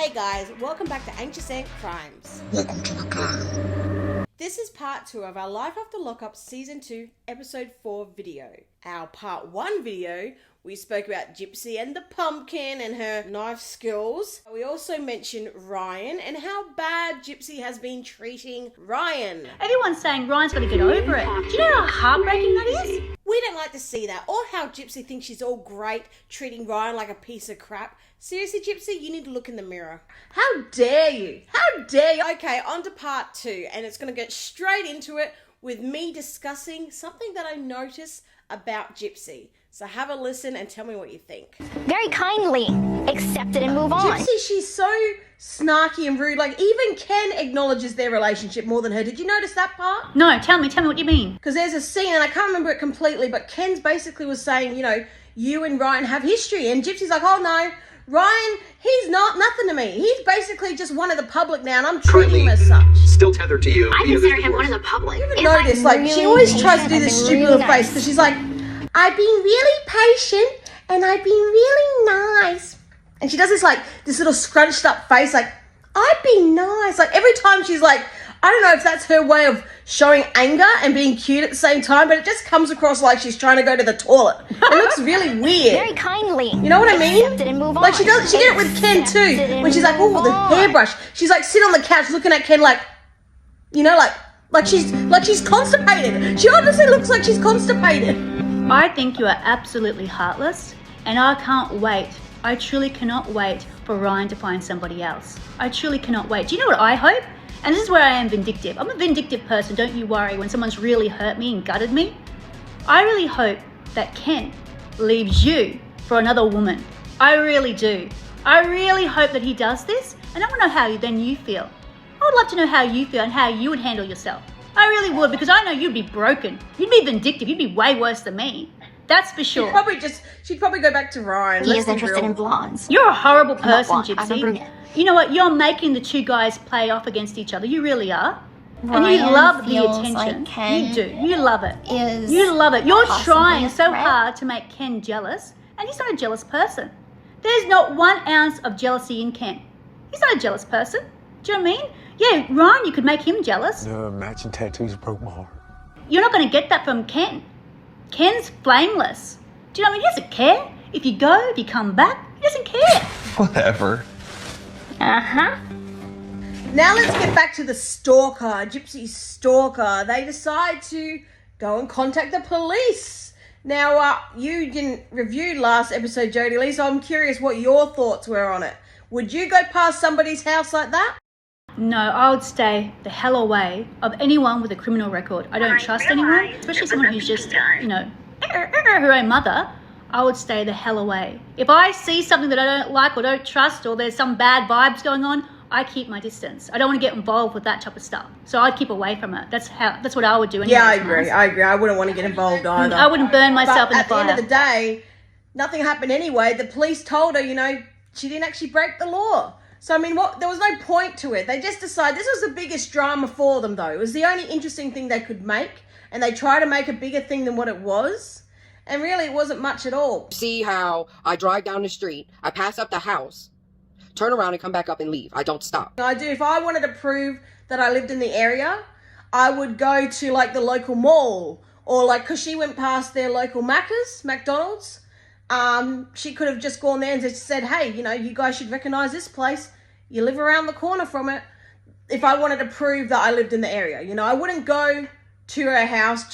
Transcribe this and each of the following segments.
Hey guys, welcome back to Anxious Ant Crimes. Welcome to the game. This is part 2 of our Life After Lockup Season 2 Episode 4 video. Our part 1 video, we spoke about Gypsy and the pumpkin and her knife skills. We also mentioned Ryan and how bad Gypsy has been treating Ryan. Everyone's saying Ryan's got to get over it. Do you know how heartbreaking that is? We don't like to see that, or how Gypsy thinks she's all great, treating Ryan like a piece of crap. Seriously, Gypsy, you need to look in the mirror. How dare you? How dare you? Okay, on to part 2, and it's going to get straight into it with me discussing something that I noticed about Gypsy. So have a listen and tell me what you think. Very kindly accept it and move on. Gypsy, she's so snarky and rude. Like, even Ken acknowledges their relationship more than her. Did you notice that part? No, tell me what you mean. Because there's a scene, and I can't remember it completely, but Ken's basically was saying, you know, you and Ryan have history. And Gypsy's like, oh no, Ryan, he's not nothing to me. He's basically just one of the public now, and I'm treating him as such. Still tethered to you. I consider him one of the public. You notice, like, she always tries to do this stupid little face, because she's like, I've been really patient, and I've been really nice. And she does this little scrunched up face, like, I've been nice. Like, every time she's like, I don't know if that's her way of showing anger and being cute at the same time, but it just comes across like she's trying to go to the toilet. It looks really weird. Very kindly. You know what I mean? Accept it and move on. Like, she did it with Ken too, when she's like, oh, the hairbrush. She's like sitting on the couch looking at Ken like, you know, like she's constipated. She honestly looks like she's constipated. I think you are absolutely heartless, and I can't wait. I truly cannot wait for Ryan to find somebody else. I truly cannot wait. Do you know what I hope? And this is where I am vindictive. I'm a vindictive person, don't you worry, when someone's really hurt me and gutted me. I really hope that Ken leaves you for another woman. I really do. I really hope that he does this, and I want to know how you feel. I would love to know how you feel and how you would handle yourself. I really would, because I know you'd be broken. You'd be vindictive. You'd be way worse than me. That's for sure. She'd probably go back to Ryan. He is interested in blondes. You're a horrible person, I'm a Gypsy. brunette. You know what? You're making the two guys play off against each other. You really are. And you Ryan love the feels attention. like Ken You do. You love it. is You love it. You're possibly trying a so threat. hard to make Ken jealous, and he's not a jealous person. There's not 1 ounce of jealousy in Ken. He's not a jealous person. Do you know what I mean? Yeah, Ryan, you could make him jealous. The matching tattoos broke my heart. You're not going to get that from Ken. Ken's flameless. Do you know what I mean? He doesn't care. If you go, if you come back, he doesn't care. Whatever. Uh-huh. Now let's get back to the stalker, Gypsy's stalker. They decide to go and contact the police. Now, you didn't review last episode, Jodie Lee, so I'm curious what your thoughts were on it. Would you go past somebody's house like that? No, I would stay the hell away of anyone with a criminal record. I don't trust anyone, especially someone who's just, you know, her own mother. I would stay the hell away. If I see something that I don't like or don't trust, or there's some bad vibes going on, I keep my distance. I don't want to get involved with that type of stuff. So I'd keep away from it. That's what I would do anyway. Yeah, I agree. I wouldn't want to get involved either. I wouldn't burn myself in the fire. At the end of the day, nothing happened anyway. The police told her, you know, she didn't actually break the law. So, I mean, there was no point to it. They just decided, this was the biggest drama for them, though. It was the only interesting thing they could make, and they tried to make a bigger thing than what it was. And really, it wasn't much at all. See how I drive down the street, I pass up the house, turn around and come back up and leave. I don't stop. I do. If I wanted to prove that I lived in the area, I would go to, like, the local mall. Or, like, because she went past their local McDonald's. She could have just gone there and just said, hey, you know, you guys should recognize this place. You live around the corner from it. If I wanted to prove that I lived in the area, you know, I wouldn't go to her house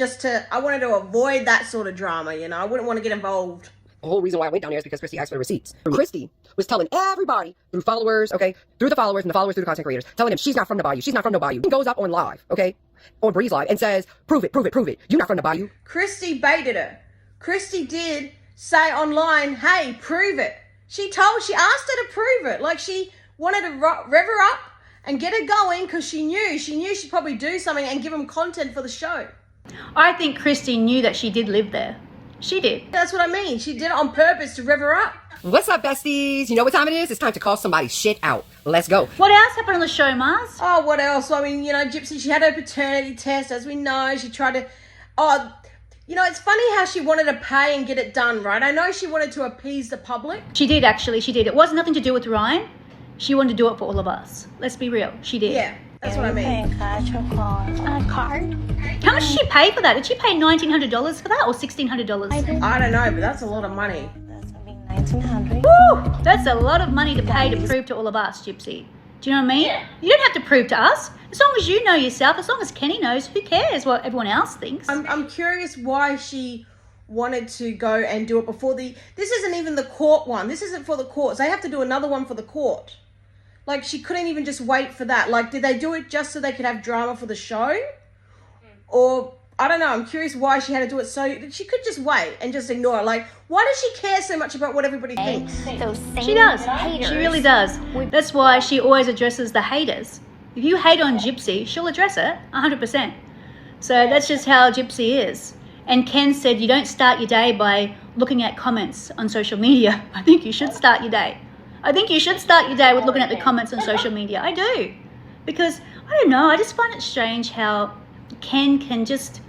I wanted to avoid that sort of drama, you know. I wouldn't want to get involved. The whole reason why I went down there is because Christy asked for the receipts. Christy was telling everybody through the followers and the followers through the content creators, telling them she's not from the Bayou. She's not from the Bayou. He goes up on live, on Breeze Live, and says, prove it. You're not from the Bayou. Christy baited her. Christy did say online, hey, prove it. She asked her to prove it. Like, she wanted to rev her up and get her going, because she knew she'd probably do something and give them content for the show. I think Christy knew that she did live there. She did. That's what I mean. She did it on purpose to rev her up. What's up, besties? You know what time it is? It's time to call somebody's shit out. Let's go. What else happened on the show, Mars? Oh, what else? I mean, you know, Gypsy, she had her paternity test, as we know. She tried to... you know, it's funny how she wanted to pay and get it done, right? I know she wanted to appease the public. She did, actually. She did. It was nothing to do with Ryan. She wanted to do it for all of us. Let's be real. She did. Yeah, that's what I mean. Card? How much did she pay for that? Did she pay $1,900 for that or $1,600? I don't know, but that's a lot of money. That's a big 1900. Woo! That's a lot of money to pay to prove to all of us, Gypsy. Do you know what I mean? Yeah. You don't have to prove to us. As long as you know yourself, as long as Kenny knows, who cares what everyone else thinks? I'm curious why she wanted to go and do it before this isn't even the court one. This isn't for the courts. They have to do another one for the court. Like, she couldn't even just wait for that. Like, did they do it just so they could have drama for the show? Or, I don't know, I'm curious why she had to do it so... She could just wait and just ignore it. Like, why does she care so much about what everybody thinks? Those same She does. haters. She really does. That's why she always addresses the haters. If you hate on Gypsy, she'll address it 100%. So that's just how Gypsy is. And Ken said you don't start your day by looking at comments on social media. I think you should start your day. I think you should start your day with looking at the comments on social media. I do. Because, I don't know, I just find it strange how Ken can just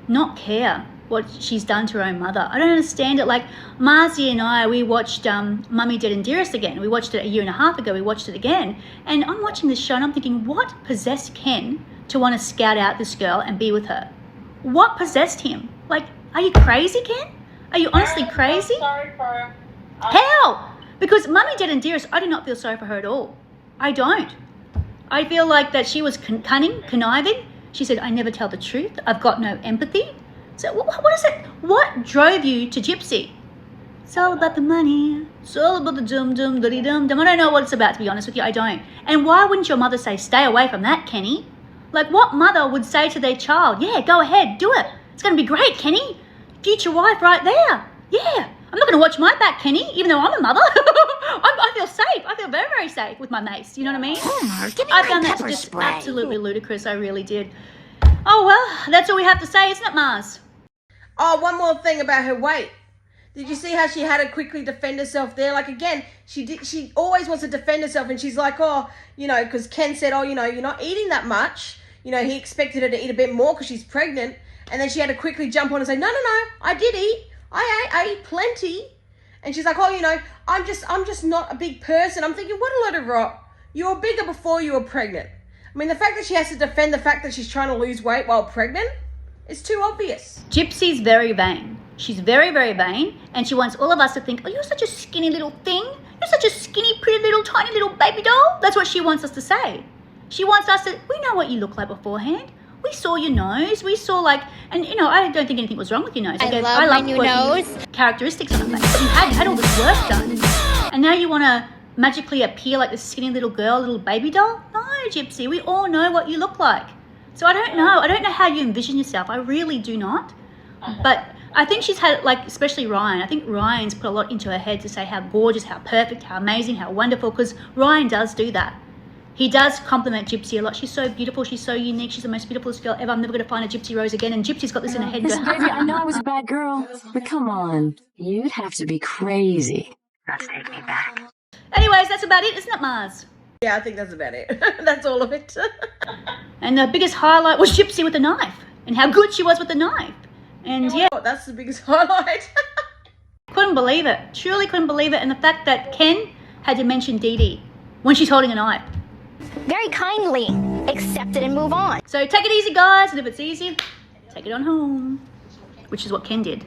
not care what she's done to her own mother. I don't understand it. Like, Marzi and I, we watched Mummy, Dead and Dearest again. We watched it a year and a half ago. We watched it again. And I'm watching this show and I'm thinking, what possessed Ken to want to scout out this girl and be with her? What possessed him? Like, are you crazy, Ken? Are you honestly crazy? Sorry for her. How? Because Mummy, Dead and Dearest, I do not feel sorry for her at all. I don't. I feel like that she was cunning, conniving. She said, I never tell the truth. I've got no empathy. So what is it? What drove you to Gypsy? It's all about the money. It's all about the dum-dum, dum-dum. I don't know what it's about, to be honest with you. I don't. And why wouldn't your mother say, stay away from that, Kenny? Like, what mother would say to their child, yeah, go ahead, do it. It's going to be great, Kenny. Future wife right there. Yeah. I'm not going to watch my back, Kenny, even though I'm a mother. I feel safe. I feel very, very safe with my mace. You know what I mean? Homer, give me I my found that pepper just spray. absolutely ludicrous. I really did. Oh, well, that's all we have to say, isn't it, Mars? Oh, one more thing about her weight. Did you see how she had to quickly defend herself there? Like, again, she always wants to defend herself, and she's like, oh, you know, because Ken said, oh, you know, you're not eating that much. You know, he expected her to eat a bit more because she's pregnant. And then she had to quickly jump on and say, no, I did eat. I ate plenty. And she's like, oh, you know, I'm just not a big person. I'm thinking, what a load of rot. You were bigger before you were pregnant. I mean, the fact that she has to defend the fact that she's trying to lose weight while pregnant is too obvious. Gypsy's very vain. She's very, very vain. And she wants all of us to think, oh, you're such a skinny little thing. You're such a skinny, pretty little, tiny little baby doll. That's what she wants us to say. She wants us to, we know what you look like beforehand. We saw your nose. We saw and you know, I don't think anything was wrong with your nose. I love my new nose. Characteristics on the face. You had all this work done. And now you want to magically appear like this skinny little girl, little baby doll? No, Gypsy. We all know what you look like. So I don't know. I don't know how you envision yourself. I really do not. But I think she's had, especially Ryan. I think Ryan's put a lot into her head to say how gorgeous, how perfect, how amazing, how wonderful, because Ryan does do that. He does compliment Gypsy a lot. She's so beautiful. She's so unique. She's the most beautiful girl ever. I'm never going to find a Gypsy Rose again. And Gypsy's got this in her head. Listen, baby, I know I was a bad girl, but come on. You'd have to be crazy not to take me back. Anyways, that's about it, isn't it, Mars? Yeah, I think that's about it. That's all of it. And the biggest highlight was Gypsy with the knife and how good she was with the knife. And yeah, That's the biggest highlight. couldn't believe it. Truly couldn't believe it. And the fact that Ken had to mention Dee Dee when she's holding a knife. Very kindly accept it and move on. So take it easy, guys. And if it's easy, take it on home. Which is what Ken did.